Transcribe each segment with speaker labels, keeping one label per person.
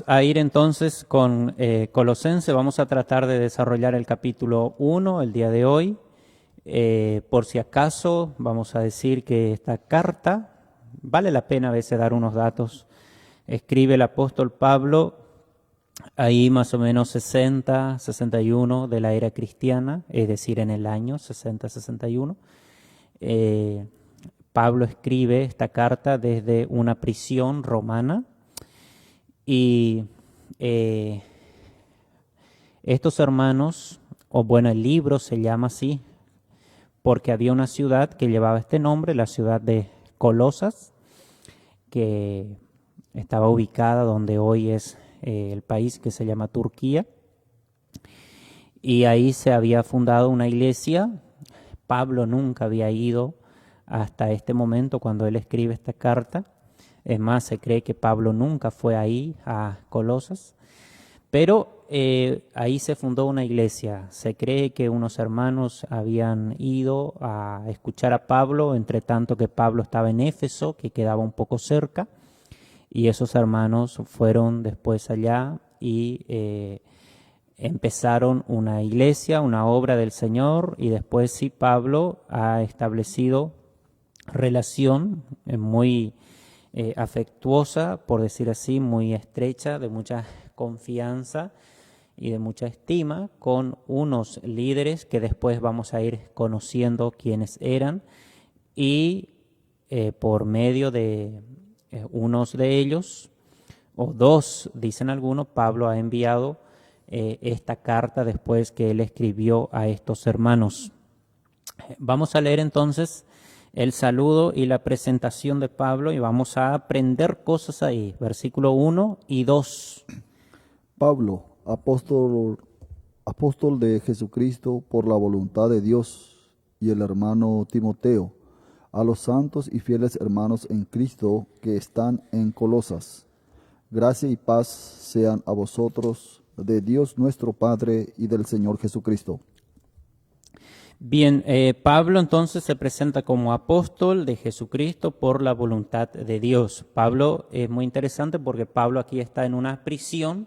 Speaker 1: Vamos a ir entonces con Colosenses, vamos a tratar de desarrollar el capítulo 1 el día de hoy. Por si acaso, vamos a decir que esta carta, vale la pena a veces dar unos datos. Escribe el apóstol Pablo ahí más o menos 60, 61 de la era cristiana, es decir, en el año 60, 61. Pablo escribe esta carta desde una prisión romana y estos hermanos, o bueno, el libro se llama así, porque había una ciudad que llevaba este nombre, la ciudad de Colosas, que estaba ubicada donde hoy es el país que se llama Turquía. Y ahí se había fundado una iglesia. Pablo nunca había ido hasta este momento cuando él escribe esta carta. Es más, se cree que Pablo nunca fue ahí a Colosas. Pero ahí se fundó una iglesia. Se cree que unos hermanos habían ido a escuchar a Pablo, entre tanto que Pablo estaba en Éfeso, que quedaba un poco cerca, y esos hermanos fueron después allá y empezaron una iglesia, una obra del Señor, y después sí Pablo ha establecido relación muy afectuosa, por decir así, muy estrecha, de mucha confianza y de mucha estima con unos líderes que después vamos a ir conociendo quiénes eran y por medio de unos de ellos o dos, dicen algunos, Pablo ha enviado esta carta después que él escribió a estos hermanos. Vamos a leer entonces el saludo y la presentación de Pablo y vamos a aprender cosas ahí, versículo 1 y 2.
Speaker 2: Pablo, apóstol de Jesucristo por la voluntad de Dios, y el hermano Timoteo, a los santos y fieles hermanos en Cristo que están en Colosas. Gracia y paz sean a vosotros, de Dios nuestro Padre y del Señor Jesucristo.
Speaker 1: Bien, Pablo entonces se presenta como apóstol de Jesucristo por la voluntad de Dios. Pablo es muy interesante porque Pablo aquí está en una prisión,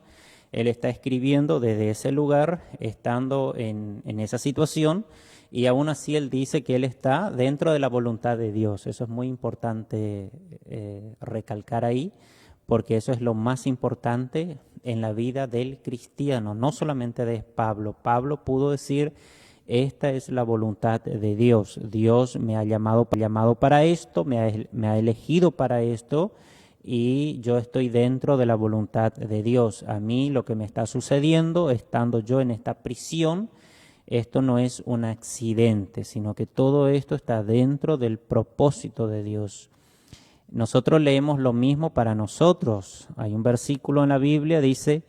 Speaker 1: él está escribiendo desde ese lugar, estando en esa situación, y aún así él dice que él está dentro de la voluntad de Dios. Eso es muy importante recalcar ahí, porque eso es lo más importante en la vida del cristiano, no solamente de Pablo. Pablo pudo decir: esta es la voluntad de Dios. Dios me ha llamado para esto, me ha elegido para esto y yo estoy dentro de la voluntad de Dios. A mí lo que me está sucediendo, estando yo en esta prisión, esto no es un accidente, sino que todo esto está dentro del propósito de Dios. Nosotros leemos lo mismo para nosotros. Hay un versículo en la Biblia, dice: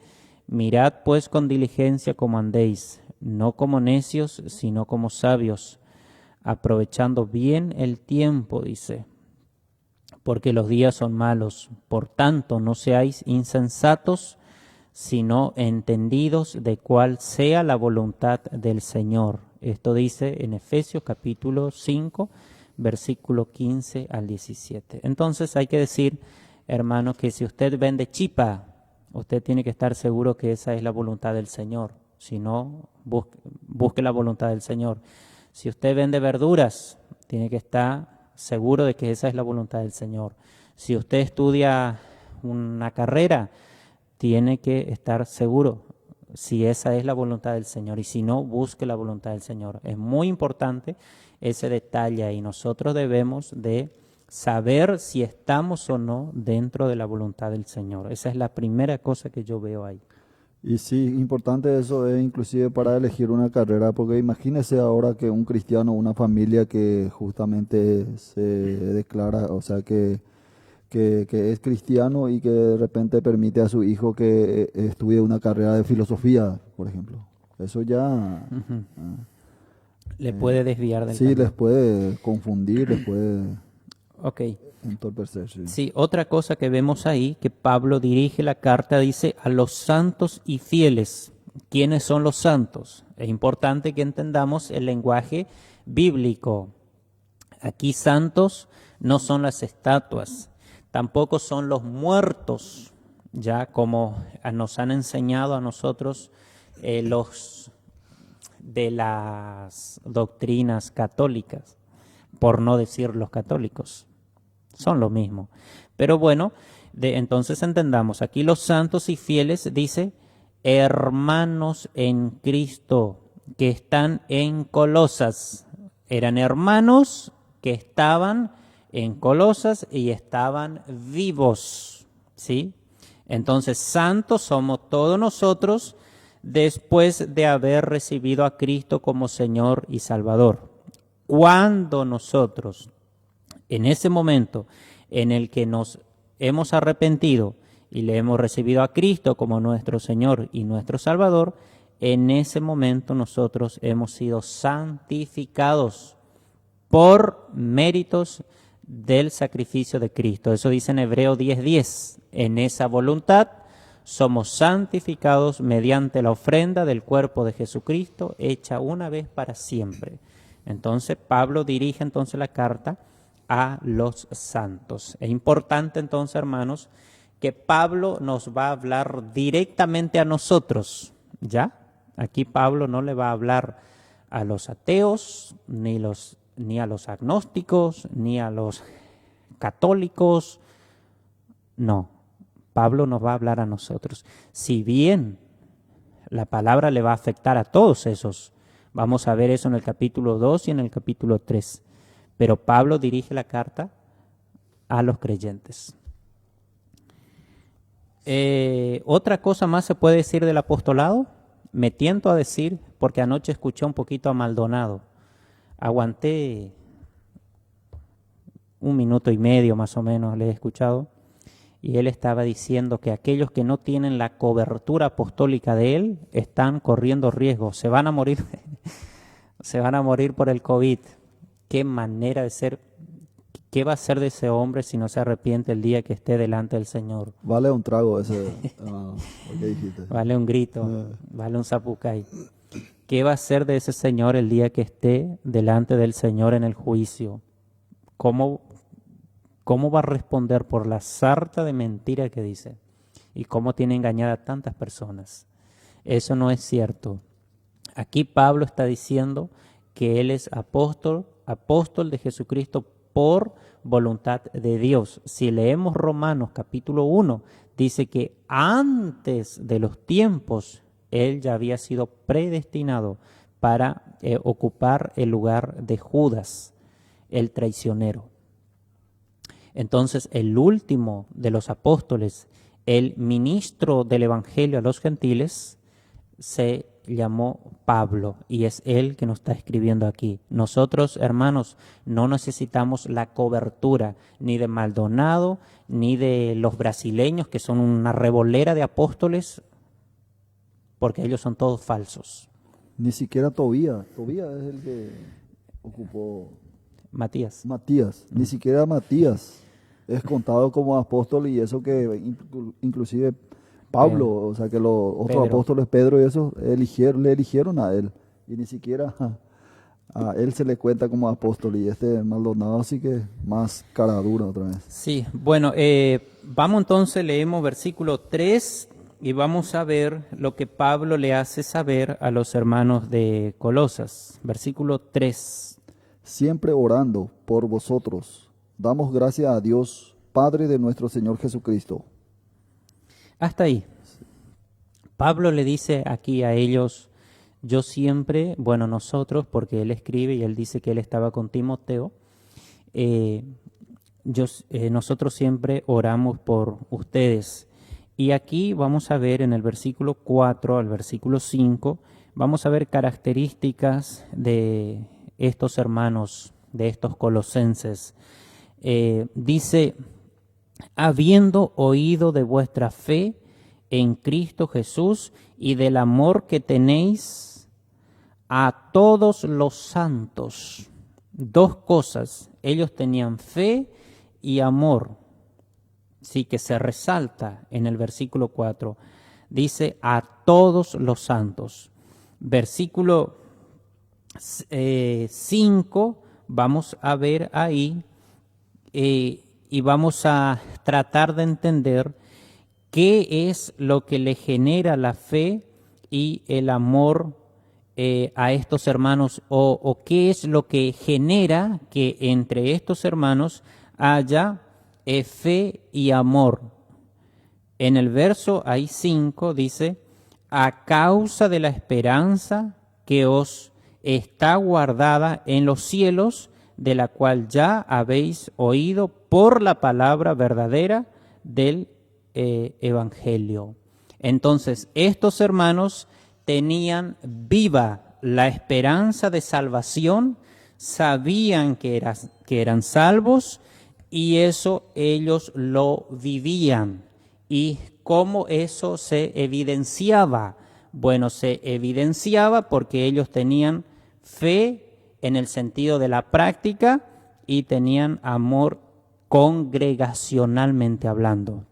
Speaker 1: mirad pues con diligencia cómo andéis, no como necios, sino como sabios, aprovechando bien el tiempo, dice, porque los días son malos. Por tanto, no seáis insensatos, sino entendidos de cuál sea la voluntad del Señor. Esto dice en Efesios capítulo 5, versículo 15 al 17. Entonces hay que decir, hermano, que si usted vende chipa, usted tiene que estar seguro que esa es la voluntad del Señor. Si no, busque la voluntad del Señor. Si usted vende verduras, tiene que estar seguro de que esa es la voluntad del Señor. Si usted estudia una carrera, tiene que estar seguro si esa es la voluntad del Señor. Y si no, busque la voluntad del Señor. Es muy importante ese detalle y nosotros debemos de saber si estamos o no dentro de la voluntad del Señor. Esa es la primera cosa que yo veo ahí.
Speaker 2: Y sí, importante eso es inclusive para elegir una carrera, porque imagínese ahora que un cristiano, una familia que justamente se declara, o sea, que es cristiano y que de repente permite a su hijo que estudie una carrera de filosofía, por ejemplo. Eso ya
Speaker 1: Le puede desviar del
Speaker 2: sí
Speaker 1: camino.
Speaker 2: les puede confundir, les puede
Speaker 1: Ok.
Speaker 2: entorpecer. Sí.
Speaker 1: Sí, otra cosa que vemos ahí, que Pablo dirige la carta, dice a los santos y fieles. ¿Quiénes son los santos? Es importante que entendamos el lenguaje bíblico. Aquí santos no son las estatuas, tampoco son los muertos. ya como nos han enseñado a nosotros los de las doctrinas católicas, por no decir los católicos, son lo mismo. Pero bueno, entonces entendamos, aquí los santos y fieles dice, hermanos en Cristo que están en Colosas, eran hermanos que estaban en Colosas y estaban vivos, ¿sí? Entonces, santos somos todos nosotros después de haber recibido a Cristo como Señor y Salvador. Cuando nosotros, en ese momento en el que nos hemos arrepentido y le hemos recibido a Cristo como nuestro Señor y nuestro Salvador, en ese momento nosotros hemos sido santificados por méritos del sacrificio de Cristo. Eso dice en Hebreos 10:10. En esa voluntad somos santificados mediante la ofrenda del cuerpo de Jesucristo, hecha una vez para siempre. Entonces Pablo dirige entonces la carta a los santos. Es importante entonces, hermanos, que Pablo nos va a hablar directamente a nosotros, ¿ya? Aquí Pablo no le va a hablar a los ateos, ni a los agnósticos, ni a los católicos. No, Pablo nos va a hablar a nosotros. Si bien la palabra le va a afectar a todos esos, vamos a ver eso en el capítulo 2 y en el capítulo 3. Pero Pablo dirige la carta a los creyentes. Otra cosa más se puede decir del apostolado. Me tiento a decir, porque anoche escuché un poquito a Maldonado. Aguanté 1 minuto y medio más o menos, le he escuchado. Y él estaba diciendo que aquellos que no tienen la cobertura apostólica de él están corriendo riesgo. Se van a morir, se van a morir por el COVID. Qué manera de ser. ¿Qué va a hacer de ese hombre si no se arrepiente el día que esté delante del Señor?
Speaker 2: Vale un trago ese, lo que dijiste.
Speaker 1: Vale un grito, vale un zapucay. ¿Qué va a hacer de ese señor el día que esté delante del Señor en el juicio? ¿Cómo va a responder por la sarta de mentira que dice? ¿Y cómo tiene engañada a tantas personas? Eso no es cierto. Aquí Pablo está diciendo que él es apóstol de Jesucristo por voluntad de Dios. Si leemos Romanos capítulo 1, dice que antes de los tiempos él ya había sido predestinado para ocupar el lugar de Judas, el traicionero. Entonces, el último de los apóstoles, el ministro del Evangelio a los gentiles, se llamó Pablo y es él que nos está escribiendo aquí. Nosotros, hermanos, no necesitamos la cobertura ni de Maldonado ni de los brasileños, que son una revolera de apóstoles, porque ellos son todos falsos.
Speaker 2: Ni siquiera Tobías. Tobías es el que ocupó
Speaker 1: Matías.
Speaker 2: Ni siquiera Matías es contado como apóstol, y eso que inclusive Pablo, o sea que los otros
Speaker 1: Pedro.
Speaker 2: apóstoles, Pedro y eso, le eligieron a él, y ni siquiera a él se le cuenta como apóstol, y este Maldonado sí que más cara dura otra vez.
Speaker 1: Sí, bueno, vamos entonces, leemos versículo 3 y vamos a ver lo que Pablo le hace saber a los hermanos de Colosas. Versículo 3.
Speaker 2: Siempre orando por vosotros, damos gracias a Dios, Padre de nuestro Señor Jesucristo.
Speaker 1: Hasta ahí. Pablo le dice aquí a ellos, yo siempre, bueno, nosotros, porque él escribe y él dice que él estaba con Timoteo, nosotros siempre oramos por ustedes. Y aquí vamos a ver en el versículo 4 al versículo 5, vamos a ver características de estos hermanos, de estos colosenses. Dice, habiendo oído de vuestra fe en Cristo Jesús y del amor que tenéis a todos los santos. Dos cosas, ellos tenían fe y amor, sí, que se resalta en el versículo 4. Dice a todos los santos. Versículo 5, vamos a ver ahí y vamos a tratar de entender ¿qué es lo que le genera la fe y el amor a estos hermanos? ¿O qué es lo que genera que entre estos hermanos haya fe y amor? En el verso ahí 5 dice, a causa de la esperanza que os está guardada en los cielos, de la cual ya habéis oído por la palabra verdadera del Evangelio. Entonces, estos hermanos tenían viva la esperanza de salvación, sabían que eran salvos y eso ellos lo vivían. ¿Y cómo eso se evidenciaba? Bueno, se evidenciaba porque ellos tenían fe en el sentido de la práctica y tenían amor congregacionalmente hablando.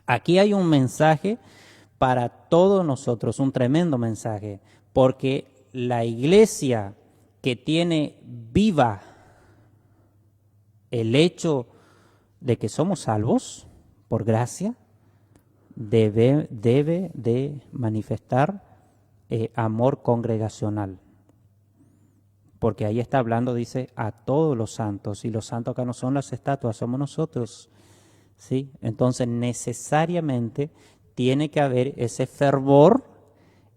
Speaker 1: Aquí hay un mensaje para todos nosotros, un tremendo mensaje, porque la iglesia que tiene viva el hecho de que somos salvos por gracia, debe de manifestar amor congregacional. Porque ahí está hablando, dice, a todos los santos. Y los santos acá no son las estatuas, somos nosotros. ¿Sí? Entonces, necesariamente tiene que haber ese fervor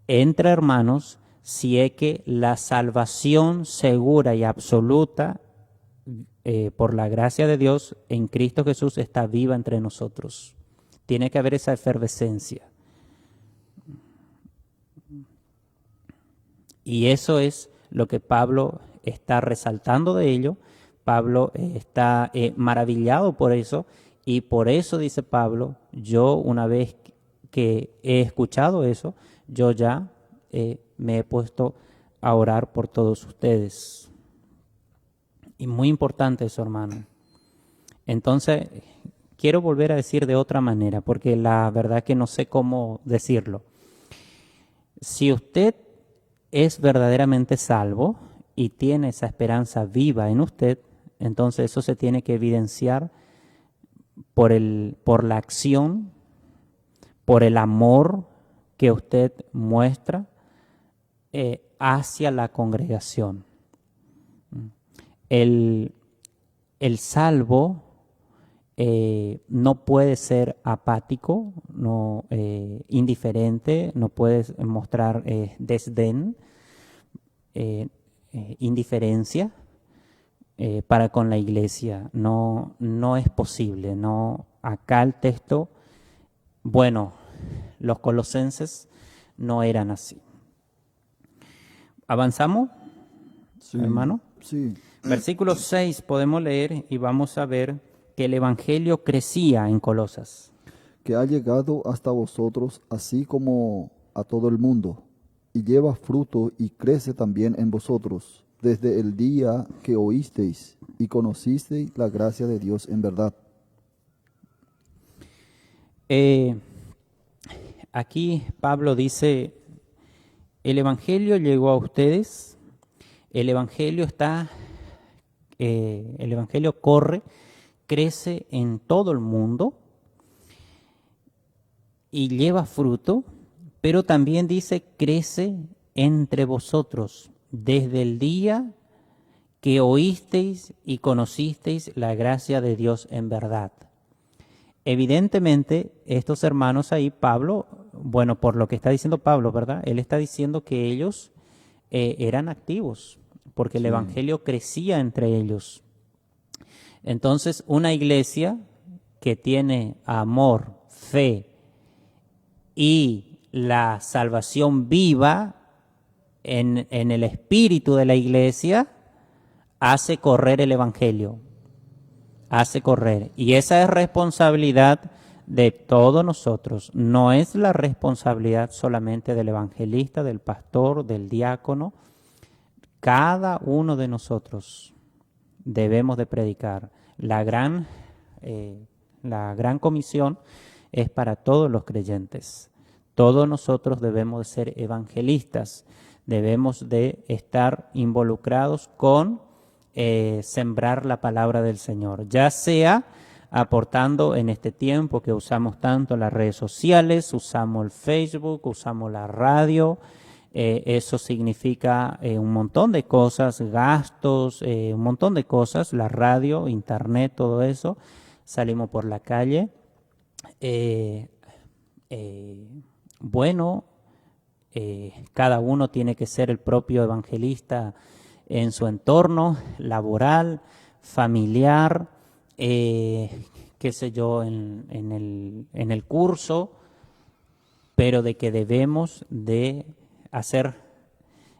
Speaker 1: entre hermanos si es que la salvación segura y absoluta por la gracia de Dios en Cristo Jesús está viva entre nosotros. Tiene que haber esa efervescencia. Y eso es lo que Pablo está resaltando de ello. Pablo está maravillado por eso. Y por eso dice Pablo, yo una vez que he escuchado eso, yo ya me he puesto a orar por todos ustedes. Y muy importante eso, hermano. Entonces, quiero volver a decir de otra manera, porque la verdad que no sé cómo decirlo. Si usted es verdaderamente salvo y tiene esa esperanza viva en usted, entonces eso se tiene que evidenciar por la acción, por el amor que usted muestra hacia la congregación. El salvo no puede ser apático, no, indiferente, no puede mostrar desdén, indiferencia para con la iglesia. No, no es posible. No, acá el texto, bueno, los colosenses no eran así. ¿Avanzamos,
Speaker 2: Sí,
Speaker 1: hermano?
Speaker 2: sí.
Speaker 1: Versículo 6 podemos leer y vamos a ver que el evangelio crecía en Colosas.
Speaker 2: Que ha llegado hasta vosotros, así como a todo el mundo, y lleva fruto y crece también en vosotros, desde el día que oísteis y conocisteis la gracia de Dios en verdad.
Speaker 1: Aquí Pablo dice, el evangelio llegó a ustedes, el evangelio el evangelio corre, crece en todo el mundo y lleva fruto, pero también dice crece entre vosotros desde el día que oísteis y conocisteis la gracia de Dios en verdad. Evidentemente, estos hermanos ahí, Pablo, bueno, por lo que está diciendo Pablo, ¿verdad? Él está diciendo que ellos eran activos, porque el evangelio crecía entre ellos. Entonces, una iglesia que tiene amor, fe y la salvación viva en el espíritu de la iglesia, hace correr el evangelio. Hace correr. Y esa es responsabilidad de todos nosotros. No es la responsabilidad solamente del evangelista, del pastor, del diácono. Cada uno de nosotros debemos de predicar. La gran comisión es para todos los creyentes. Todos nosotros debemos de ser evangelistas. Debemos de estar involucrados con sembrar la palabra del Señor, ya sea aportando en este tiempo que usamos tanto las redes sociales, usamos el Facebook, usamos la radio. Eso significa un montón de cosas, gastos, un montón de cosas, la radio, internet, todo eso. Salimos por la calle. Bueno, cada uno tiene que ser el propio evangelista en su entorno laboral, familiar, qué sé yo, en el curso, pero de que debemos de hacer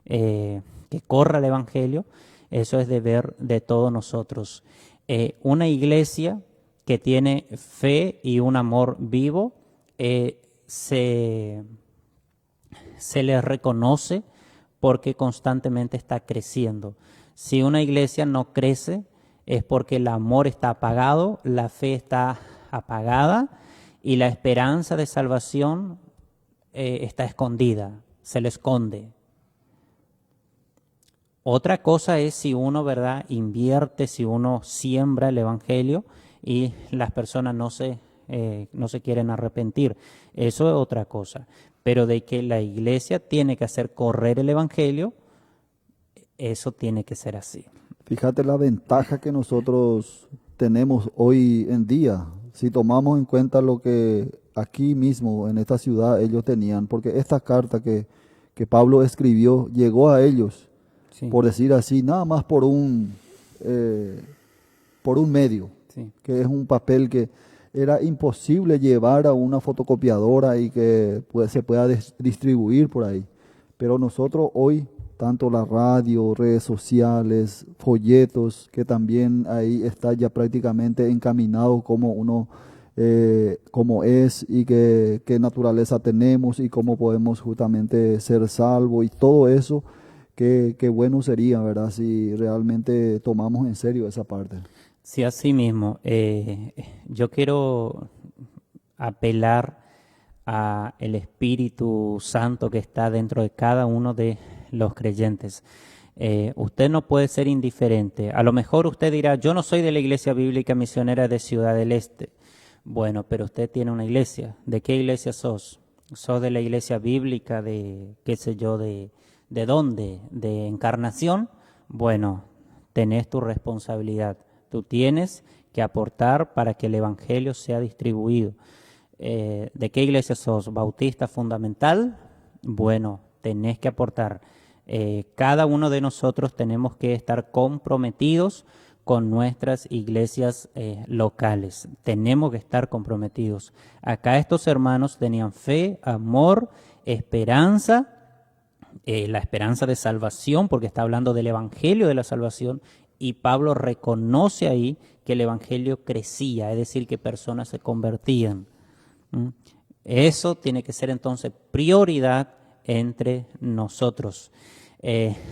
Speaker 1: que corra el evangelio, eso es deber de todos nosotros. Una iglesia que tiene fe y un amor vivo, se les reconoce porque constantemente está creciendo. Si una iglesia no crece es porque el amor está apagado, la fe está apagada y la esperanza de salvación está escondida, se le esconde. Otra cosa es si uno, ¿verdad?, invierte, si uno siembra el evangelio y las personas no se quieren arrepentir. Eso es otra cosa. Pero de que la iglesia tiene que hacer correr el evangelio, eso tiene que ser así.
Speaker 2: Fíjate la ventaja que nosotros tenemos hoy en día, si tomamos en cuenta lo que aquí mismo en esta ciudad ellos tenían, porque esta carta que Pablo escribió llegó a ellos,
Speaker 1: Sí.
Speaker 2: por decir así, nada más por un medio,
Speaker 1: Sí.
Speaker 2: que es un papel que era imposible llevar a una fotocopiadora y que se pueda distribuir por ahí. Pero nosotros hoy, tanto la radio, redes sociales, folletos, que también ahí está ya prácticamente encaminado como uno, cómo es y qué naturaleza tenemos y cómo podemos justamente ser salvos y todo eso, qué bueno sería, ¿verdad? Si realmente tomamos en serio esa parte.
Speaker 1: Sí, así mismo. Yo quiero apelar a el Espíritu Santo que está dentro de cada uno de los creyentes. Usted no puede ser indiferente. A lo mejor usted dirá, yo no soy de la Iglesia Bíblica Misionera de Ciudad del Este. Bueno, pero usted tiene una iglesia. ¿De qué iglesia sos? ¿Sos de la Iglesia Bíblica de, qué sé yo, de dónde? ¿De Encarnación? Bueno, tenés tu responsabilidad. Tú tienes que aportar para que el Evangelio sea distribuido. ¿De qué iglesia sos? ¿Bautista fundamental? Bueno, tenés que aportar. Cada uno de nosotros tenemos que estar comprometidos con nuestras iglesias locales. Tenemos que estar comprometidos. Acá estos hermanos tenían fe, amor, esperanza, la esperanza de salvación, porque está hablando del Evangelio de la salvación, y Pablo reconoce ahí que el Evangelio crecía, es decir, que personas se convertían. Eso tiene que ser entonces prioridad entre nosotros.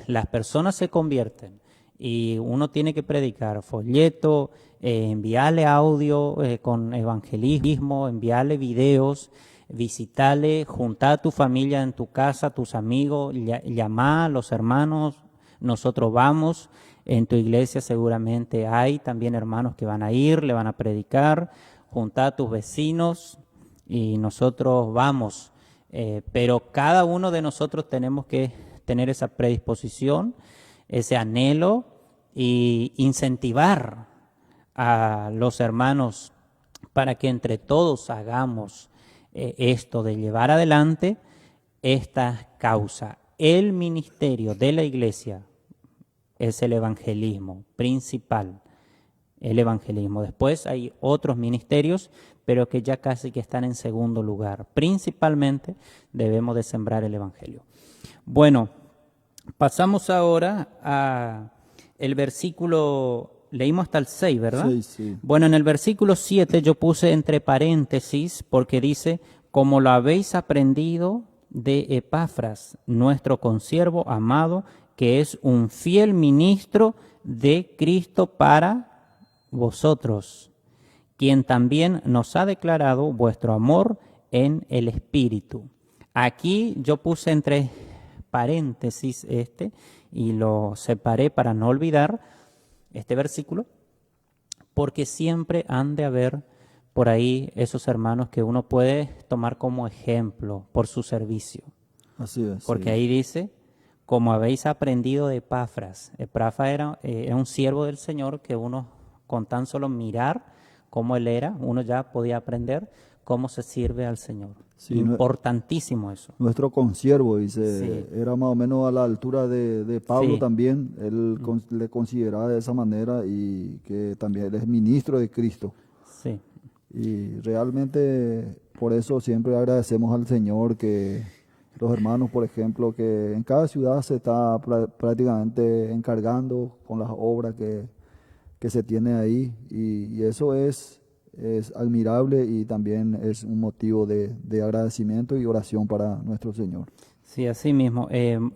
Speaker 1: Las personas se convierten y uno tiene que predicar folleto, enviarle audio con evangelismo, enviarle videos, visitarle, juntar a tu familia en tu casa, tus amigos, llamar a los hermanos. Nosotros vamos, en tu iglesia seguramente hay también hermanos que van a ir, le van a predicar, juntar a tus vecinos y nosotros vamos. Pero cada uno de nosotros tenemos que tener esa predisposición, ese anhelo y incentivar a los hermanos para que entre todos hagamos esto de llevar adelante esta causa. El ministerio de la iglesia es el evangelismo principal, el evangelismo. Después hay otros ministerios, pero que ya casi que están en segundo lugar. Principalmente debemos de sembrar el evangelio. Bueno, pasamos ahora a el versículo, leímos hasta el 6, ¿verdad?
Speaker 2: Sí.
Speaker 1: Bueno, en el versículo 7 yo puse entre paréntesis porque dice, como lo habéis aprendido de Epafras, nuestro consiervo amado, que es un fiel ministro de Cristo para vosotros, quien también nos ha declarado vuestro amor en el Espíritu. Aquí yo puse entre paréntesis y lo separé para no olvidar este versículo, porque siempre han de haber por ahí esos hermanos que uno puede tomar como ejemplo por su servicio.
Speaker 2: Así es.
Speaker 1: Porque
Speaker 2: Sí.
Speaker 1: ahí dice, como habéis aprendido de Epafras. Epafras era un siervo del Señor que uno con tan solo mirar cómo él era, uno ya podía aprender cómo se sirve al Señor.
Speaker 2: Sí,
Speaker 1: Importantísimo eso.
Speaker 2: nuestro consiervo, dice,
Speaker 1: Sí,
Speaker 2: era más o menos a la altura de Pablo
Speaker 1: sí,
Speaker 2: también, él le consideraba de esa manera y que también él es ministro de Cristo.
Speaker 1: sí,
Speaker 2: Y realmente por eso siempre agradecemos al Señor que los hermanos, por ejemplo, que en cada ciudad se está prácticamente encargando con las obras que se tiene ahí y eso es admirable y también es un motivo de agradecimiento y oración para nuestro Señor.
Speaker 1: sí, así mismo.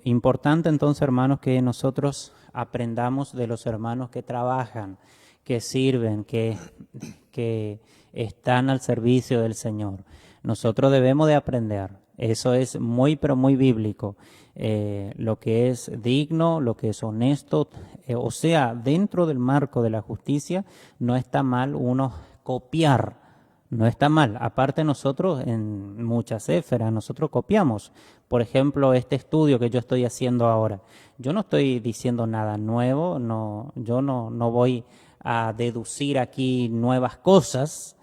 Speaker 1: Importante entonces, hermanos, que nosotros aprendamos de los hermanos que trabajan, que sirven, que están al servicio del Señor. Nosotros debemos de aprender. Eso es muy, pero muy bíblico. Lo que es digno, lo que es honesto, o sea, dentro del marco de la justicia, no está mal uno copiar. No está mal. Aparte nosotros en muchas esferas, nosotros copiamos. Por ejemplo, este estudio que yo estoy haciendo ahora. Yo no estoy diciendo nada nuevo, no, yo no voy a deducir aquí nuevas cosas,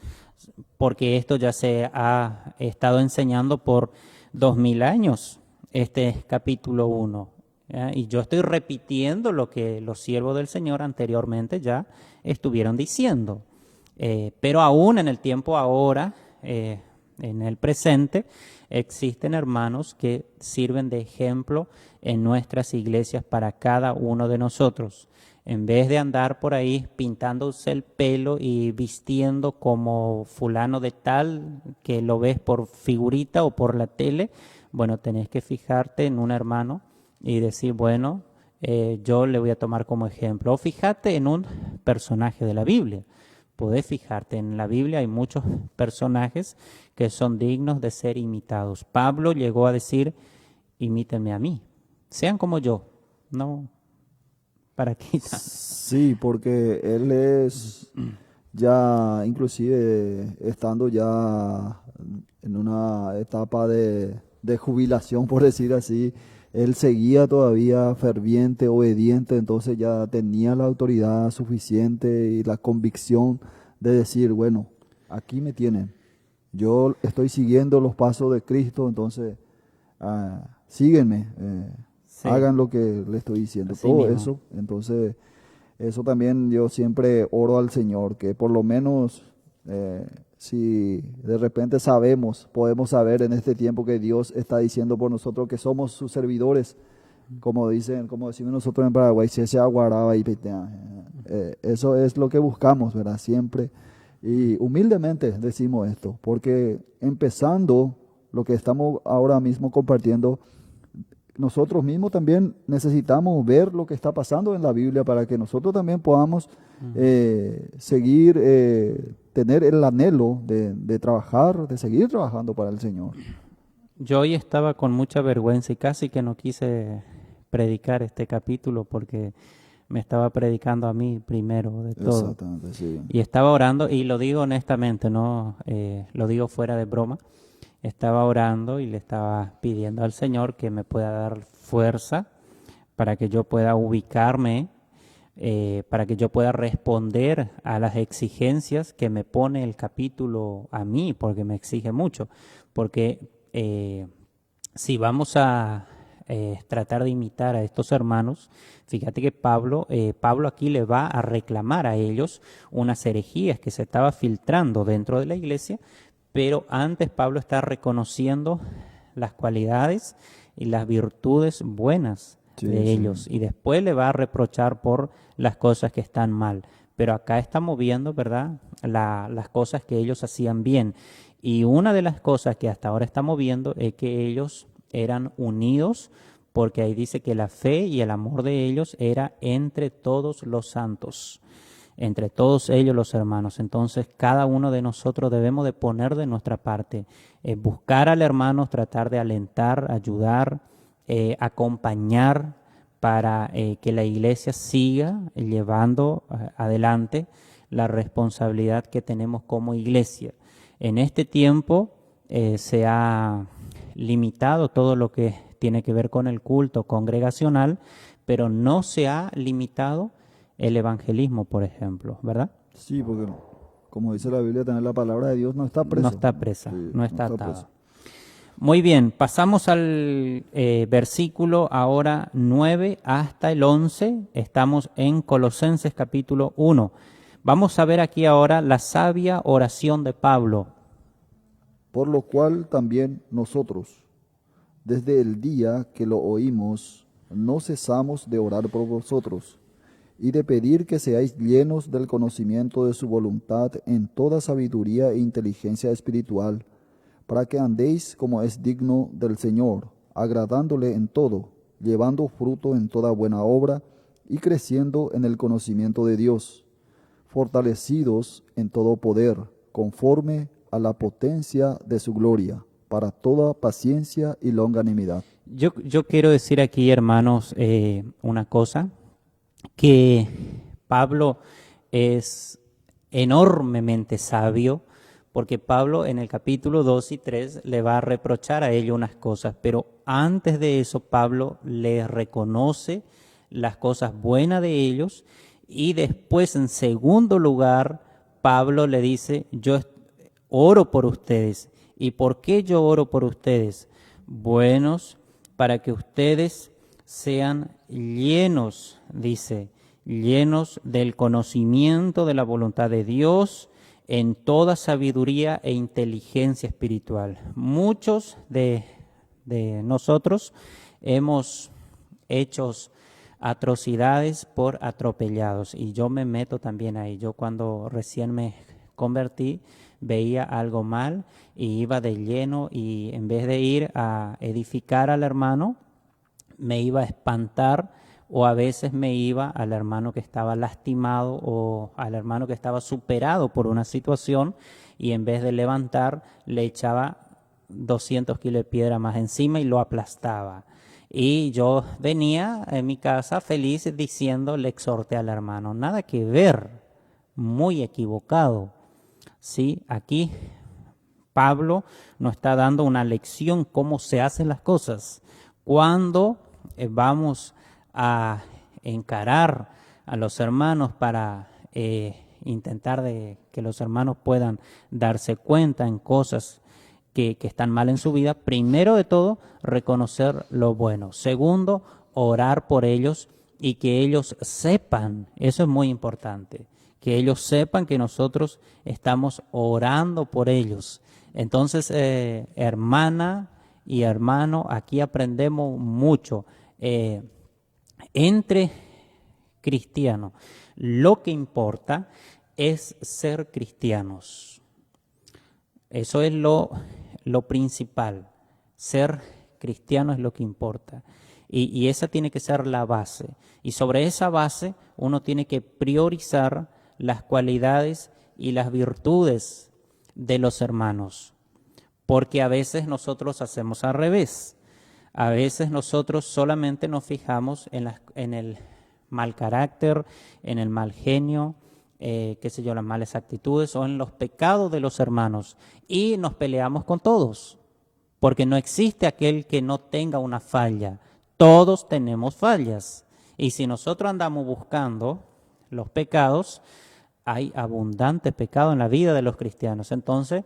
Speaker 1: porque esto ya se ha estado enseñando por 2000 años, este es capítulo 1. Y yo estoy repitiendo lo que los siervos del Señor anteriormente ya estuvieron diciendo. Pero aún en el tiempo ahora, en el presente, existen hermanos que sirven de ejemplo en nuestras iglesias para cada uno de nosotros. En vez de andar por ahí pintándose el pelo y vistiendo como fulano de tal, que lo ves por figurita o por la tele, bueno, tenés que fijarte en un hermano y decir, bueno, yo le voy a tomar como ejemplo. O fíjate en un personaje de la Biblia. Podés fijarte, en la Biblia hay muchos personajes que son dignos de ser imitados. Pablo llegó a decir, imítenme a mí, sean como yo. No, ¿para qué?
Speaker 2: Sí, porque él es ya inclusive estando ya en una etapa de jubilación, por decir así, él seguía todavía ferviente, obediente, entonces ya tenía la autoridad suficiente y la convicción de decir, bueno, aquí me tienen, yo estoy siguiendo los pasos de Cristo, entonces síguenme,
Speaker 1: Sí,
Speaker 2: hagan lo que le estoy diciendo,
Speaker 1: así
Speaker 2: todo
Speaker 1: mismo.
Speaker 2: eso, entonces eso también yo siempre oro al Señor, que por lo menos si de repente sabemos, podemos saber en este tiempo que Dios está diciendo por nosotros que somos sus servidores, como dicen, como decimos nosotros en Paraguay, si se aguardaba y petea. Eso es lo que buscamos, ¿verdad? Siempre. Y humildemente decimos esto, porque empezando lo que estamos ahora mismo compartiendo, nosotros mismos también necesitamos ver lo que está pasando en la Biblia para que nosotros también podamos seguir, tener el anhelo de trabajar, de seguir trabajando para el Señor.
Speaker 1: Yo hoy estaba con mucha vergüenza y casi que no quise predicar este capítulo porque me estaba predicando a mí primero de todo.
Speaker 2: Exactamente, sí.
Speaker 1: Y estaba orando, y lo digo honestamente, no lo digo fuera de broma. Estaba orando y le estaba pidiendo al Señor que me pueda dar fuerza para que yo pueda ubicarme, para que yo pueda responder a las exigencias que me pone el capítulo a mí, porque me exige mucho. Porque si vamos a tratar de imitar a estos hermanos, fíjate que Pablo aquí le va a reclamar a ellos unas herejías que se estaba filtrando dentro de la iglesia, pero antes Pablo está reconociendo las cualidades y las virtudes buenas
Speaker 2: Sí,
Speaker 1: de
Speaker 2: sí.
Speaker 1: ellos y después le va a reprochar por las cosas que están mal. Pero acá estamos viendo, ¿verdad?, las cosas que ellos hacían bien. Y una de las cosas que hasta ahora estamos viendo es que ellos eran unidos, porque ahí dice que la fe y el amor de ellos era entre todos los santos, entre todos ellos los hermanos. Entonces cada uno de nosotros debemos de poner de nuestra parte, buscar al hermano, tratar de alentar, ayudar, acompañar para que la iglesia siga llevando adelante la responsabilidad que tenemos como iglesia. En este tiempo se ha limitado todo lo que tiene que ver con el culto congregacional, pero no se ha limitado el evangelismo, por ejemplo, ¿verdad?
Speaker 2: Sí, porque como dice la Biblia, tener la palabra de Dios no está preso.
Speaker 1: No está presa,
Speaker 2: Sí,
Speaker 1: no está
Speaker 2: está
Speaker 1: atada.
Speaker 2: preso.
Speaker 1: Muy bien, pasamos al versículo ahora 9 hasta el 11. Estamos en Colosenses capítulo 1. Vamos a ver aquí ahora la sabia oración de Pablo.
Speaker 2: Por lo cual también nosotros, desde el día que lo oímos, no cesamos de orar por vosotros y de pedir que seáis llenos del conocimiento de su voluntad en toda sabiduría e inteligencia espiritual, para que andéis como es digno del Señor, agradándole en todo, llevando fruto en toda buena obra y creciendo en el conocimiento de Dios, fortalecidos en todo poder, conforme a la potencia de su gloria, para toda paciencia y longanimidad.
Speaker 1: Yo quiero decir aquí, hermanos, una cosa, que Pablo es enormemente sabio, porque Pablo en el capítulo 2 y 3 le va a reprochar a ellos unas cosas, pero antes de eso Pablo les reconoce las cosas buenas de ellos y después en segundo lugar Pablo le dice, yo oro por ustedes. ¿Y por qué yo oro por ustedes? Buenos, para que ustedes sean llenos, dice, llenos del conocimiento de la voluntad de Dios en toda sabiduría e inteligencia espiritual. Muchos de nosotros hemos hecho atrocidades por atropellados y yo me meto también ahí. Yo cuando recién me convertí veía algo mal y iba de lleno y en vez de ir a edificar al hermano, me iba a espantar o a veces me iba al hermano que estaba lastimado o al hermano que estaba superado por una situación y en vez de levantar le echaba 200 kilos de piedra más encima y lo aplastaba. Y yo venía en mi casa feliz diciendo, le exhorté al hermano, nada que ver, muy equivocado. Sí, aquí Pablo nos está dando una lección cómo se hacen las cosas. Cuando vamos a encarar a los hermanos para intentar de que los hermanos puedan darse cuenta en cosas que están mal en su vida, primero de todo, reconocer lo bueno. Segundo, orar por ellos y que ellos sepan, eso es muy importante, que ellos sepan que nosotros estamos orando por ellos. Entonces, hermana y hermano, aquí aprendemos mucho. Entre cristianos, lo que importa es ser cristianos. Eso es lo principal. Ser cristiano es lo que importa. Y esa tiene que ser la base. Y sobre esa base uno tiene que priorizar las cualidades y las virtudes de los hermanos. Porque a veces nosotros hacemos al revés. A veces nosotros solamente nos fijamos en el mal carácter, en el mal genio, las malas actitudes o en los pecados de los hermanos y nos peleamos con todos, porque no existe aquel que no tenga una falla. Todos tenemos fallas y si nosotros andamos buscando los pecados, hay abundante pecado en la vida de los cristianos. Entonces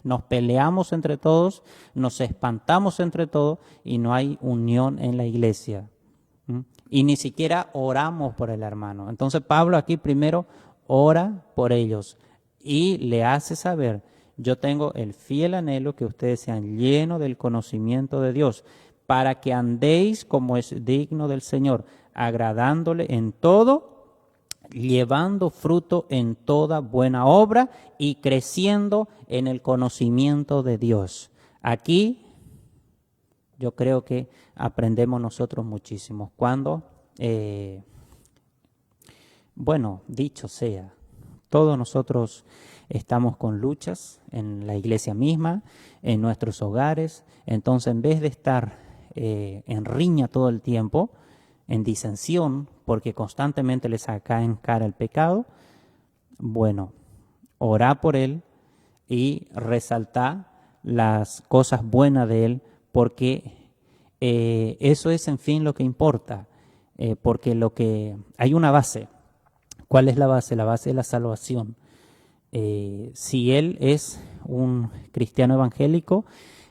Speaker 1: nos peleamos entre todos, nos espantamos entre todos y no hay unión en la iglesia. Y ni siquiera oramos por el hermano. Entonces Pablo aquí primero ora por ellos y le hace saber, yo tengo el fiel anhelo que ustedes sean llenos del conocimiento de Dios, para que andéis como es digno del Señor, agradándole en todo, llevando fruto en toda buena obra y creciendo en el conocimiento de Dios. Aquí yo creo que aprendemos nosotros muchísimo. Cuando, dicho sea, todos nosotros estamos con luchas en la iglesia misma, en nuestros hogares. Entonces, en vez de estar en riña todo el tiempo, en disensión, porque constantemente les cae en cara el pecado, bueno, orá por él y resaltá las cosas buenas de él, porque eso es, en fin, lo que importa, porque hay una base. ¿Cuál es la base? La base es la salvación. Si él es un cristiano evangélico,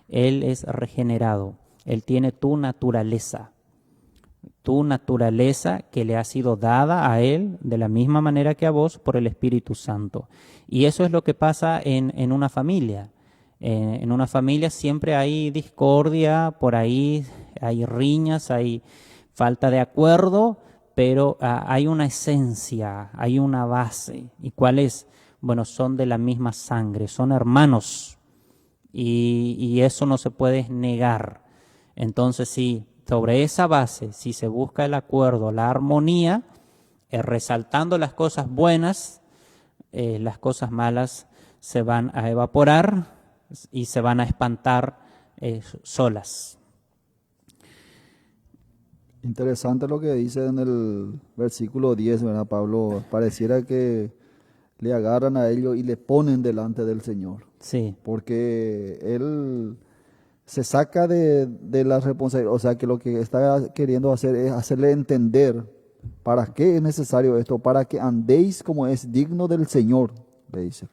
Speaker 1: él es regenerado, él tiene tu naturaleza que le ha sido dada a él de la misma manera que a vos por el Espíritu Santo. Y eso es lo que pasa en una familia. En una familia siempre hay discordia, por ahí hay riñas, hay falta de acuerdo, pero hay una esencia, hay una base. ¿Y cuál es? Bueno, son de la misma sangre, son hermanos. Y eso no se puede negar. Entonces, sí, sobre esa base, si se busca el acuerdo, la armonía, resaltando las cosas buenas, las cosas malas se van a evaporar y se van a espantar solas.
Speaker 2: Interesante lo que dice en el versículo 10, ¿verdad, Pablo? Pareciera que le agarran a ellos y le ponen delante del Señor,
Speaker 1: Sí,
Speaker 2: porque él se saca de la responsabilidad, o sea que lo que está queriendo hacer es hacerle entender para qué es necesario esto, para que andéis como es digno del Señor, le dice,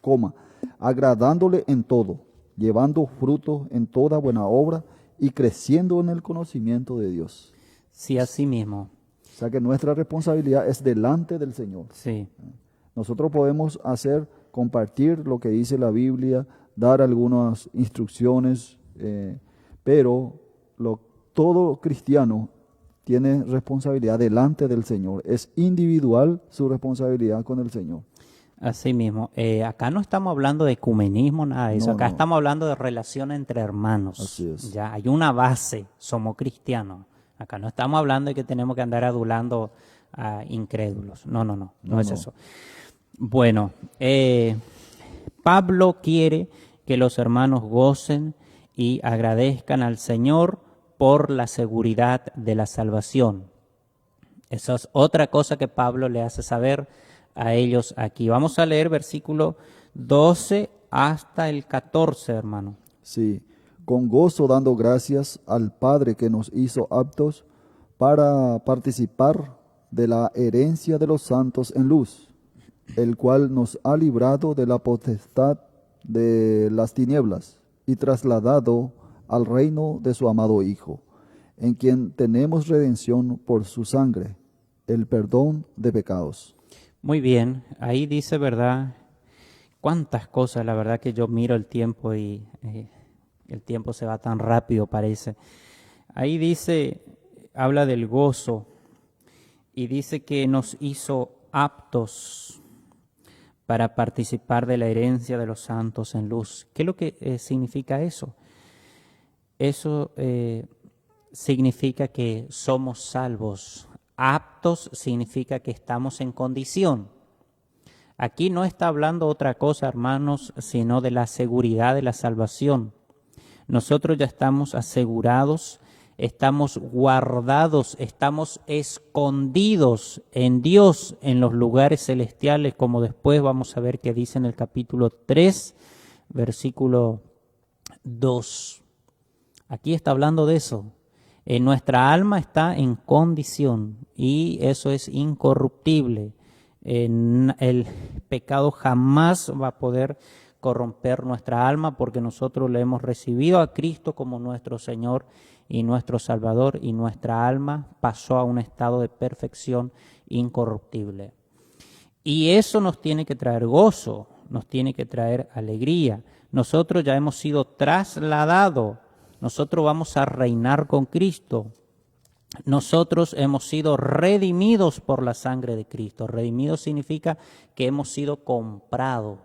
Speaker 2: agradándole en todo, llevando fruto en toda buena obra y creciendo en el conocimiento de Dios.
Speaker 1: sí, así mismo.
Speaker 2: O sea que nuestra responsabilidad es delante del Señor.
Speaker 1: Sí,
Speaker 2: Nosotros podemos compartir lo que dice la Biblia, dar algunas instrucciones, pero todo cristiano tiene responsabilidad delante del Señor. Es individual su responsabilidad con el Señor.
Speaker 1: así mismo. Acá no estamos hablando de ecumenismo, nada de eso.
Speaker 2: No,
Speaker 1: Acá
Speaker 2: no,
Speaker 1: estamos hablando de relación entre hermanos.
Speaker 2: así es.
Speaker 1: Ya hay una base, somos cristianos. Acá no estamos hablando de que tenemos que andar adulando a incrédulos. No, no, no, no
Speaker 2: No,
Speaker 1: es
Speaker 2: no.
Speaker 1: eso. Bueno, Pablo quiere que los hermanos gocen y agradezcan al Señor por la seguridad de la salvación. Esa es otra cosa que Pablo le hace saber a ellos aquí. Vamos a leer versículo 12 hasta el 14, hermano.
Speaker 2: Sí, con gozo dando gracias al Padre que nos hizo aptos para participar de la herencia de los santos en luz, el cual nos ha librado de la potestad de las tinieblas y trasladado al reino de su amado Hijo, en quien tenemos redención por su sangre, el perdón de pecados.
Speaker 1: Muy bien, ahí dice, ¿verdad? Cuántas cosas, la verdad que yo miro el tiempo y el tiempo se va tan rápido, parece. Ahí dice, habla del gozo y dice que nos hizo aptos para participar de la herencia de los santos en luz. ¿Qué es lo que significa eso? Eso significa que somos salvos. Aptos significa que estamos en condición. Aquí no está hablando otra cosa, hermanos, sino de la seguridad de la salvación. Nosotros ya estamos asegurados, estamos guardados, estamos escondidos en Dios en los lugares celestiales, como después vamos a ver que dice en el capítulo 3, versículo 2. Aquí está hablando de eso. Nuestra alma está en condición y eso es incorruptible. El pecado jamás va a poder corromper nuestra alma porque nosotros le hemos recibido a Cristo como nuestro Señor y nuestro Salvador y nuestra alma pasó a un estado de perfección incorruptible. Y eso nos tiene que traer gozo, nos tiene que traer alegría. Nosotros ya hemos sido trasladados, nosotros vamos a reinar con Cristo. Nosotros hemos sido redimidos por la sangre de Cristo. Redimidos significa que hemos sido comprados.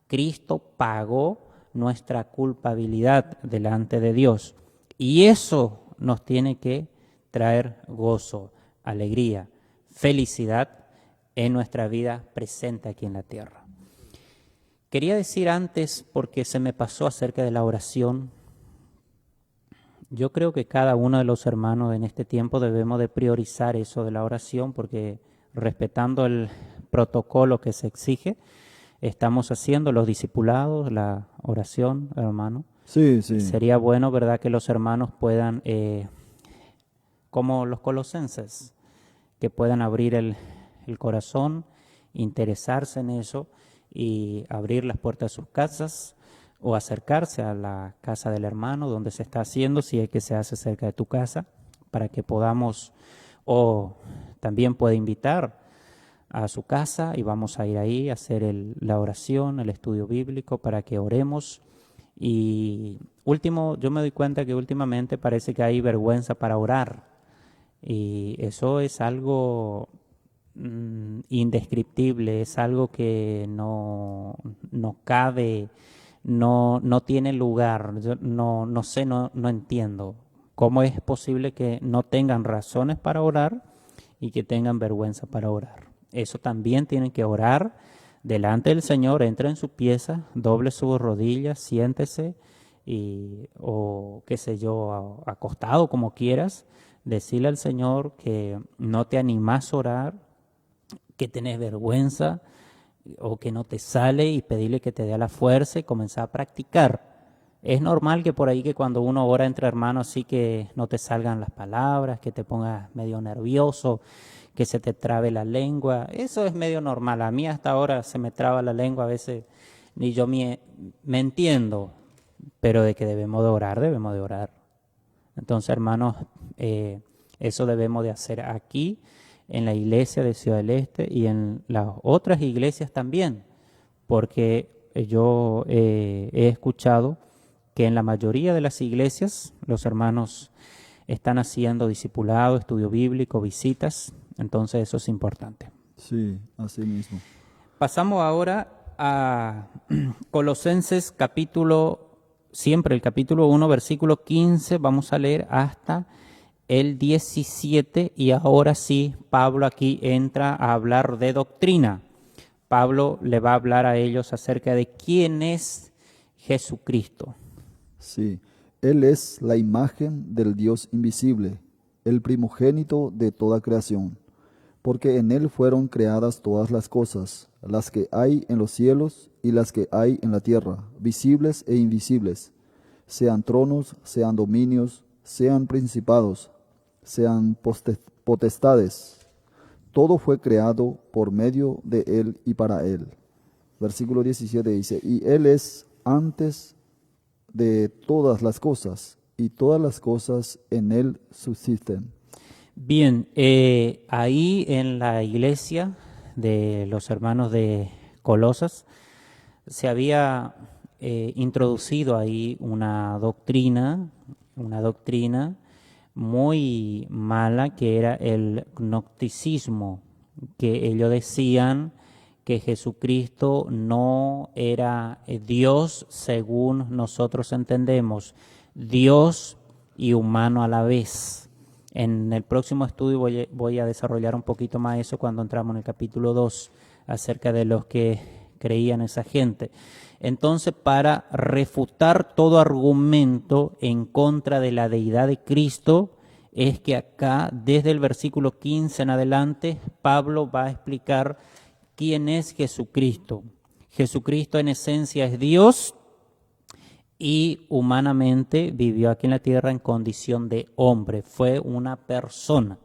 Speaker 1: Cristo pagó nuestra culpabilidad delante de Dios. Y eso nos tiene que traer gozo, alegría, felicidad en nuestra vida presente aquí en la tierra. Quería decir antes, porque se me pasó acerca de la oración, yo creo que cada uno de los hermanos en este tiempo debemos de priorizar eso de la oración porque respetando el protocolo que se exige, estamos haciendo los discipulados, la oración, hermano.
Speaker 2: Sí, sí,
Speaker 1: Sería bueno, ¿verdad?, que los hermanos puedan, como los colosenses, que puedan abrir el corazón, interesarse en eso y abrir las puertas de sus casas o acercarse a la casa del hermano donde se está haciendo, si es que se hace cerca de tu casa, para que podamos, o también puede invitar a su casa y vamos a ir ahí a hacer la oración, el estudio bíblico, para que oremos. Y último, yo me doy cuenta que últimamente parece que hay vergüenza para orar y eso es algo indescriptible, es algo que no cabe, no tiene lugar. Yo no sé, no entiendo cómo es posible que no tengan razones para orar y que tengan vergüenza para orar. Eso también tienen que orar delante del Señor, entra en su pieza, doble sus rodillas, siéntese o qué sé yo, acostado como quieras, decirle al Señor que no te animás a orar, que tenés vergüenza o que no te sale y pedirle que te dé la fuerza y comenzar a practicar. Es normal que por ahí que cuando uno ora entre hermanos así que no te salgan las palabras, que te pongas medio nervioso, que se te trabe la lengua. Eso es medio normal. A mí hasta ahora se me traba la lengua, a veces ni yo me entiendo, pero de que debemos de orar, debemos de orar. Entonces, hermanos, eso debemos de hacer aquí en la iglesia de Ciudad del Este y en las otras iglesias también, porque yo he escuchado que en la mayoría de las iglesias los hermanos están haciendo discipulado, estudio bíblico, visitas, entonces eso es importante.
Speaker 2: sí, así mismo.
Speaker 1: Pasamos ahora a Colosenses siempre el capítulo 1, versículo 15, vamos a leer hasta el 17 y ahora sí, Pablo aquí entra a hablar de doctrina. Pablo le va a hablar a ellos acerca de quién es Jesucristo.
Speaker 2: Sí, Él es la imagen del Dios invisible, el primogénito de toda creación, porque en Él fueron creadas todas las cosas, las que hay en los cielos y las que hay en la tierra, visibles e invisibles, sean tronos, sean dominios, sean principados, sean potestades. Todo fue creado por medio de Él y para Él. Versículo 17 dice, y Él es antes de todas las cosas, y todas las cosas en Él subsisten.
Speaker 1: Bien, ahí en la iglesia de los hermanos de Colosas se había introducido ahí una doctrina muy mala que era el gnosticismo, que ellos decían que Jesucristo no era Dios según nosotros entendemos, Dios y humano a la vez. En el próximo estudio voy a desarrollar un poquito más eso cuando entramos en el capítulo 2 acerca de los que creían esa gente. Entonces, para refutar todo argumento en contra de la deidad de Cristo, es que acá, desde el versículo 15 en adelante, Pablo va a explicar quién es Jesucristo. Jesucristo en esencia es Dios y humanamente vivió aquí en la tierra en condición de hombre, fue una persona.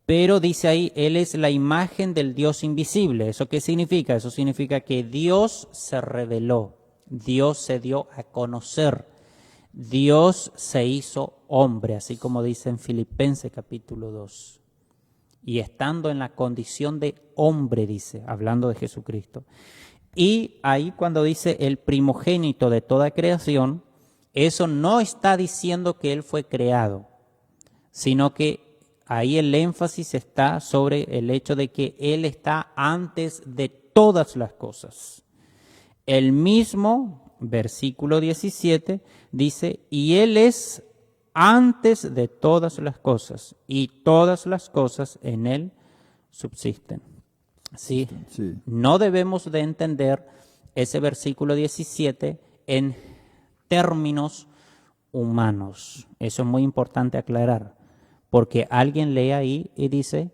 Speaker 1: Pero dice ahí, Él es la imagen del Dios invisible. ¿Eso qué significa? Eso significa que Dios se reveló, Dios se dio a conocer, Dios se hizo hombre, así como dice en Filipenses capítulo 2. Y estando en la condición de hombre, dice, hablando de Jesucristo. Y ahí cuando dice el primogénito de toda creación, eso no está diciendo que Él fue creado, sino que ahí el énfasis está sobre el hecho de que Él está antes de todas las cosas. El mismo versículo 17 dice, y Él es antes de todas las cosas, y todas las cosas en Él subsisten. ¿Sí?
Speaker 2: Sí,
Speaker 1: No debemos de entender ese versículo 17 en términos humanos. Eso es muy importante aclarar, porque alguien lee ahí y dice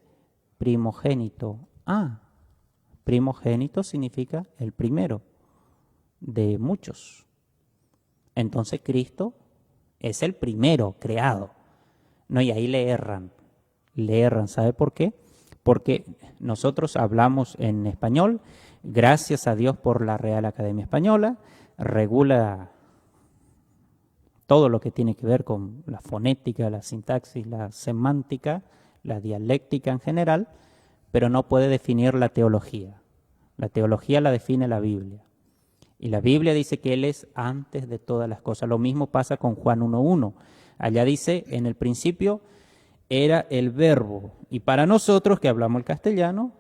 Speaker 1: primogénito. primogénito significa el primero de muchos. Entonces Cristo es el primero creado. No, y ahí le erran, ¿sabe por qué? Porque nosotros hablamos en español, gracias a Dios por la Real Academia Española, regula todo lo que tiene que ver con la fonética, la sintaxis, la semántica, la dialéctica en general, pero no puede definir la teología. La teología la define la Biblia. Y la Biblia dice que Él es antes de todas las cosas. Lo mismo pasa con Juan 1:1. Allá dice, en el principio era el verbo. Y para nosotros que hablamos el castellano,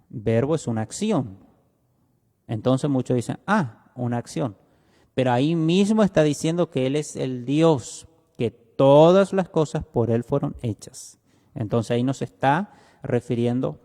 Speaker 1: verbo es una acción. Entonces muchos dicen, una acción. Pero ahí mismo está diciendo que Él es el Dios, que todas las cosas por Él fueron hechas. Entonces ahí nos está refiriendo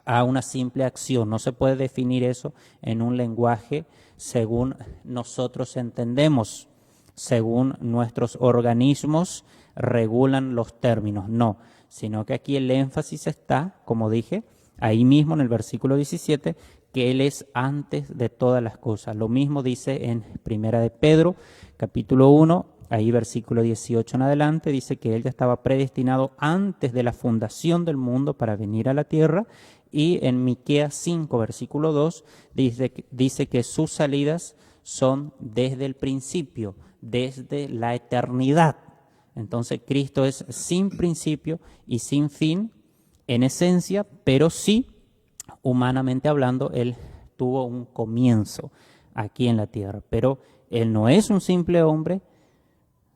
Speaker 1: a una simple acción. No se puede definir eso en un lenguaje según nosotros entendemos, según nuestros organismos regulan los términos. No, sino que aquí el énfasis está, como dije, ahí mismo en el versículo 17, que Él es antes de todas las cosas. Lo mismo dice en Primera de Pedro, capítulo 1, ahí versículo 18 en adelante, dice que Él ya estaba predestinado antes de la fundación del mundo para venir a la tierra. Y en Miqueas 5, versículo 2, dice que sus salidas son desde el principio, desde la eternidad. Entonces Cristo es sin principio y sin fin en esencia, pero sí, humanamente hablando, Él tuvo un comienzo aquí en la tierra. Pero Él no es un simple hombre,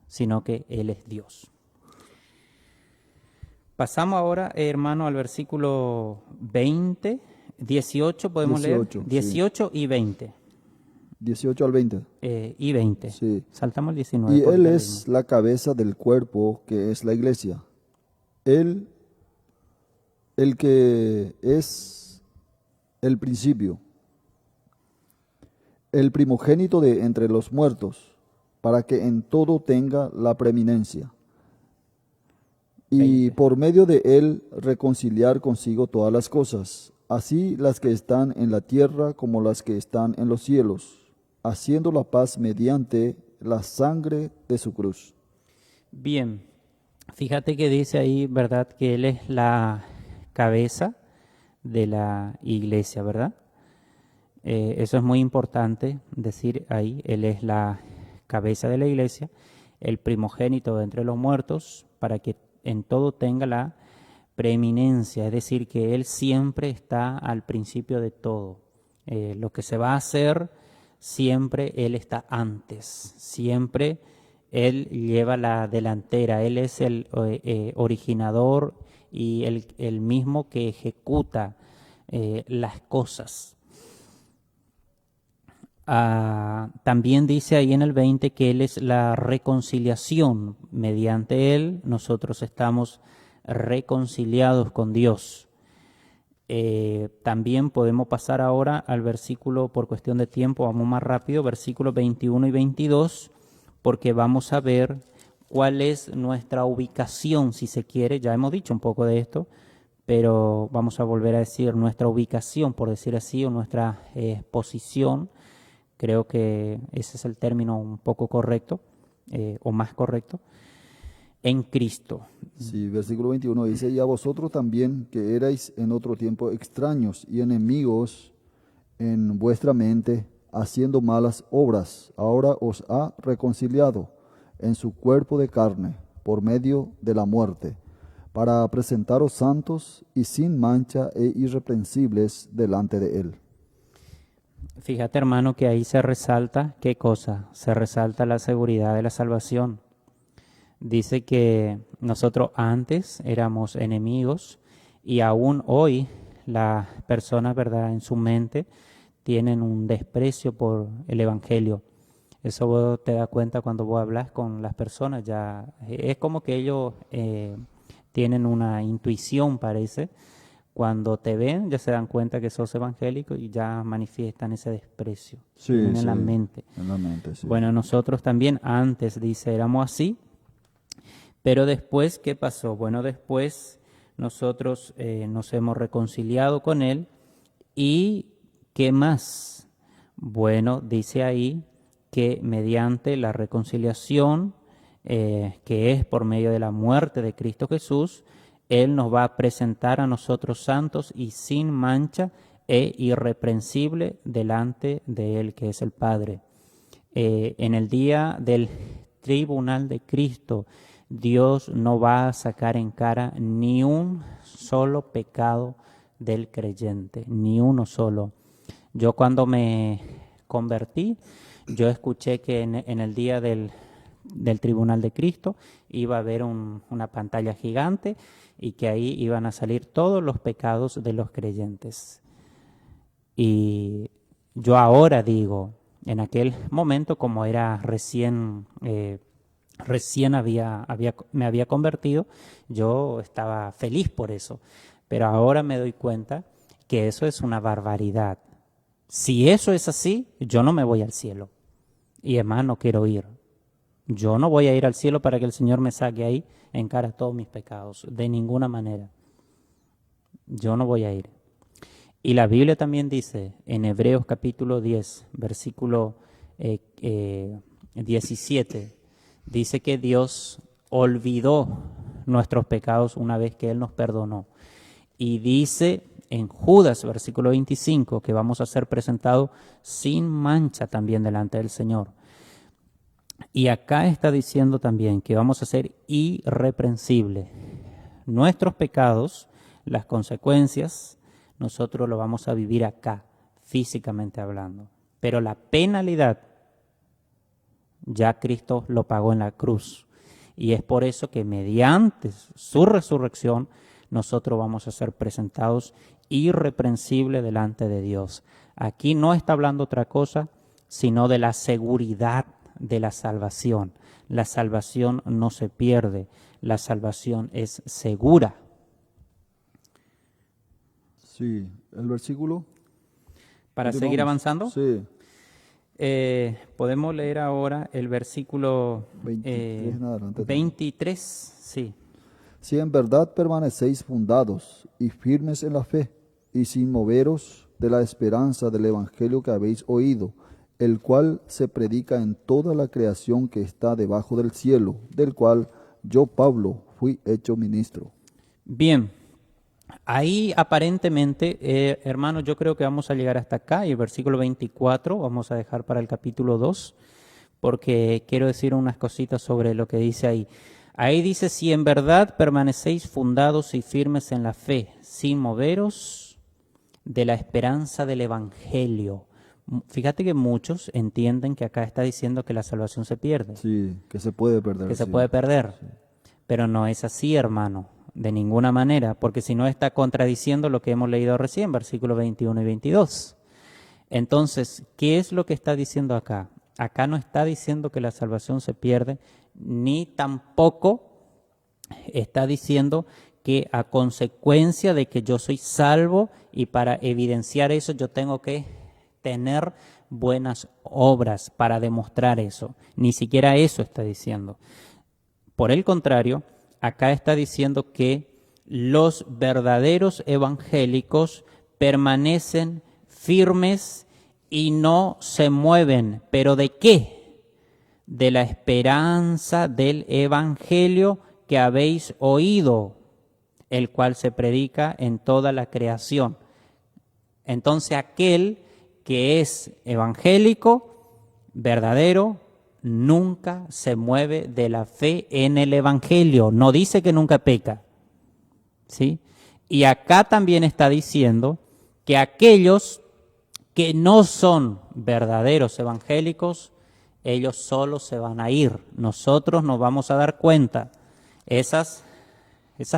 Speaker 1: sino que Él es Dios. Pasamos ahora, hermano, al versículo 20, 18, podemos
Speaker 2: 18,
Speaker 1: leer, 18 sí. Y 20.
Speaker 2: 18 al 20.
Speaker 1: Y 20.
Speaker 2: Sí.
Speaker 1: Saltamos el 19.
Speaker 2: Y Él es la cabeza del cuerpo, que es la iglesia. Él, el que es el principio, el primogénito de entre los muertos, para que en todo tenga la preeminencia. Y
Speaker 1: 20.
Speaker 2: por medio de Él reconciliar consigo todas las cosas, así las que están en la tierra como las que están en los cielos, haciendo la paz mediante la sangre de su cruz.
Speaker 1: Bien, fíjate que dice ahí, ¿verdad?, que Él es la cabeza de la iglesia, ¿verdad? Eso es muy importante decir ahí, Él es la cabeza de la iglesia, el primogénito de entre los muertos, para que en todo tenga la preeminencia, es decir, que Él siempre está al principio de todo. Lo que se va a hacer, siempre Él está antes, siempre Él lleva la delantera, Él es el originador y el mismo que ejecuta las cosas. También dice ahí en el 20 que Él es la reconciliación. Mediante Él nosotros estamos reconciliados con Dios. También podemos pasar ahora al versículo, por cuestión de tiempo, vamos más rápido, versículos 21 y 22, porque vamos a ver cuál es nuestra ubicación, si se quiere. Ya hemos dicho un poco de esto, pero vamos a volver a decir nuestra ubicación, por decir así, o nuestra posición. Creo que ese es el término un poco correcto, o más correcto, en Cristo.
Speaker 2: Sí, versículo 21 dice, y a vosotros también, que erais en otro tiempo extraños y enemigos en vuestra mente, haciendo malas obras, ahora os ha reconciliado en su cuerpo de carne, por medio de la muerte, para presentaros santos y sin mancha e irreprensibles delante de Él.
Speaker 1: Fíjate, hermano, que ahí se resalta, ¿qué cosa? Se resalta la seguridad de la salvación. Dice que nosotros antes éramos enemigos y aún hoy las personas, ¿verdad?, en su mente tienen un desprecio por el Evangelio. Eso vos te das cuenta cuando vos hablas con las personas. Ya es como que ellos tienen una intuición, parece. Cuando te ven, ya se dan cuenta que sos evangélico y ya manifiestan ese desprecio en la mente.
Speaker 2: En la mente, sí.
Speaker 1: Bueno, nosotros también antes, dice, éramos así, pero después, ¿qué pasó? Bueno, después nosotros nos hemos reconciliado con Él ¿Y qué más? Bueno, dice ahí que mediante la reconciliación, que es por medio de la muerte de Cristo Jesús, Él nos va a presentar a nosotros santos y sin mancha e irreprensible delante de Él, que es el Padre. En el día del tribunal de Cristo, Dios no va a sacar en cara ni un solo pecado del creyente, ni uno solo. Yo cuando me convertí, yo escuché que en el día del tribunal de Cristo iba a haber una pantalla gigante y que ahí iban a salir todos los pecados de los creyentes. Y yo ahora digo, en aquel momento, como era recién me había convertido, yo estaba feliz por eso. Pero ahora me doy cuenta que eso es una barbaridad. Si eso es así, yo no me voy al cielo. Y además no quiero ir. Yo no voy a ir al cielo para que el Señor me saque ahí en cara todos mis pecados. De ninguna manera. Yo no voy a ir. Y la Biblia también dice en Hebreos capítulo 10, versículo 17, dice que Dios olvidó nuestros pecados una vez que Él nos perdonó. Y dice en Judas, versículo 25, que vamos a ser presentados sin mancha también delante del Señor. Y acá está diciendo también que vamos a ser irreprensibles. Nuestros pecados, las consecuencias, nosotros lo vamos a vivir acá, físicamente hablando. Pero la penalidad, ya Cristo lo pagó en la cruz. Y es por eso que mediante su resurrección, nosotros vamos a ser presentados irreprensibles delante de Dios. Aquí no está hablando otra cosa, sino de la seguridad de la salvación. La salvación no se pierde, la salvación es segura.
Speaker 2: Sí, el versículo.
Speaker 1: Para seguir avanzando,
Speaker 2: Sí,
Speaker 1: podemos leer ahora el versículo
Speaker 2: 23 en adelante.
Speaker 1: 23, sí.
Speaker 2: Si en verdad permanecéis fundados y firmes en la fe, y sin moveros de la esperanza del evangelio que habéis oído, el cual se predica en toda la creación que está debajo del cielo, del cual yo, Pablo, fui hecho ministro.
Speaker 1: Bien, ahí aparentemente, hermanos, yo creo que vamos a llegar hasta acá y el versículo 24 vamos a dejar para el capítulo 2, porque quiero decir unas cositas sobre lo que dice ahí. Ahí dice, si en verdad permanecéis fundados y firmes en la fe, sin moveros de la esperanza del evangelio. Fíjate que muchos entienden que acá está diciendo que la salvación se pierde.
Speaker 2: Sí, que se puede perder.
Speaker 1: Que se
Speaker 2: sí.
Speaker 1: puede perder.
Speaker 2: Sí.
Speaker 1: Pero no es así, hermano, de ninguna manera, porque si no está contradiciendo lo que hemos leído recién, versículos 21 y 22. Entonces, ¿qué es lo que está diciendo acá? Acá no está diciendo que la salvación se pierde, ni tampoco está diciendo que a consecuencia de que yo soy salvo y para evidenciar eso yo tengo que tener buenas obras para demostrar eso. Ni siquiera eso está diciendo. Por el contrario, acá está diciendo que los verdaderos evangélicos permanecen firmes y no se mueven. ¿Pero de qué? De la esperanza del evangelio que habéis oído, el cual se predica en toda la creación. Entonces aquel que es evangélico, verdadero, nunca se mueve de la fe en el evangelio. No dice que nunca peca, ¿sí? Y acá también está diciendo que aquellos que no son verdaderos evangélicos, ellos solo se van a ir. Nosotros nos vamos a dar cuenta. Esas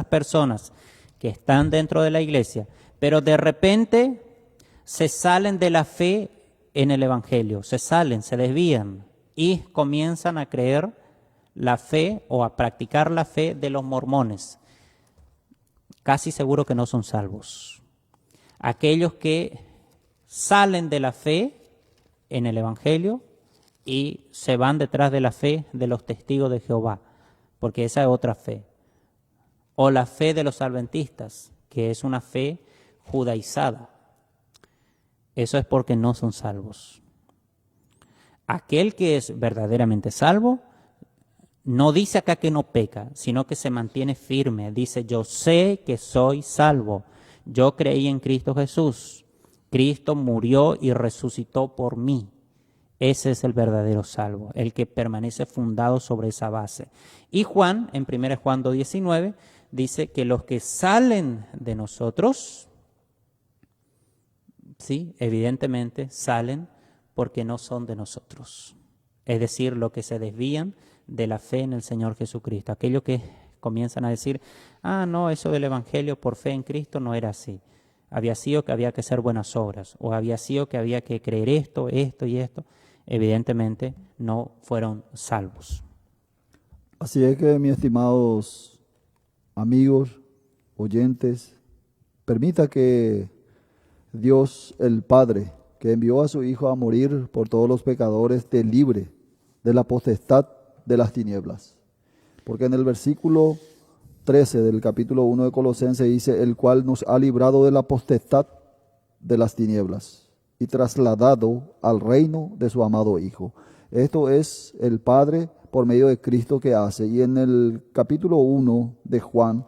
Speaker 1: personas que están dentro de la iglesia, pero de repente se salen de la fe en el evangelio, se salen, se desvían y comienzan a creer la fe o a practicar la fe de los mormones. Casi seguro que no son salvos. Aquellos que salen de la fe en el evangelio y se van detrás de la fe de los testigos de Jehová, porque esa es otra fe. O la fe de los adventistas, que es una fe judaizada. eso es porque no son salvos. Aquel que es verdaderamente salvo, no dice acá que no peca, sino que se mantiene firme. Dice, yo sé que soy salvo. Yo creí en Cristo Jesús. Cristo murió y resucitó por mí. Ese es el verdadero salvo, el que permanece fundado sobre esa base. Y Juan, en 1 Juan 2:19, dice que los que salen de nosotros, sí, evidentemente salen porque no son de nosotros. Es decir, los que se desvían de la fe en el Señor Jesucristo. Aquellos que comienzan a decir, no, eso del Evangelio por fe en Cristo no era así. Había sido que había que hacer buenas obras, o había sido que había que creer esto y esto. Evidentemente no fueron salvos.
Speaker 2: Así es que, mis estimados amigos, oyentes, permita que Dios el Padre, que envió a su Hijo a morir por todos los pecadores, te libre de la potestad de las tinieblas. Porque en el versículo 13 del capítulo 1 de Colosenses dice, el cual nos ha librado de la potestad de las tinieblas y trasladado al reino de su amado Hijo. Esto es el Padre por medio de Cristo que hace. Y en el capítulo 1 de Juan,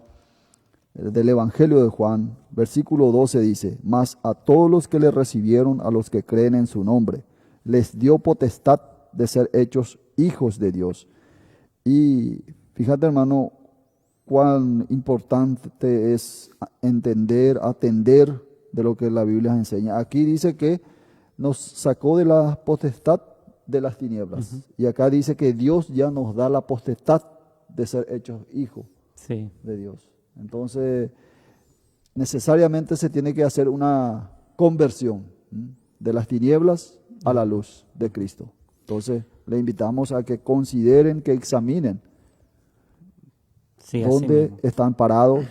Speaker 2: del Evangelio de Juan, versículo 12 dice, mas a todos los que le recibieron, a los que creen en su nombre, les dio potestad de ser hechos hijos de Dios. Y fíjate, hermano, cuán importante es entender, atender de lo que la Biblia enseña. Aquí dice que nos sacó de la potestad de las tinieblas. Uh-huh. Y acá dice que Dios ya nos da la potestad de ser hechos hijos de Dios. Entonces, necesariamente se tiene que hacer una conversión de las tinieblas a la luz de Cristo. Entonces, le invitamos a que consideren, que examinen dónde están parados.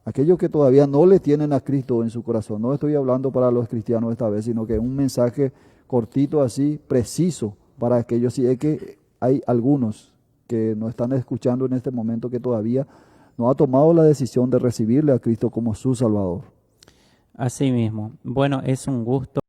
Speaker 2: Aquellos que todavía no le tienen a Cristo en su corazón. No estoy hablando para los cristianos esta vez, sino que un mensaje cortito así, preciso, para aquellos. Si es que hay algunos que nos están escuchando en este momento que todavía no ha tomado la decisión de recibirle a Cristo como su Salvador.
Speaker 1: Así mismo. Bueno, es un gusto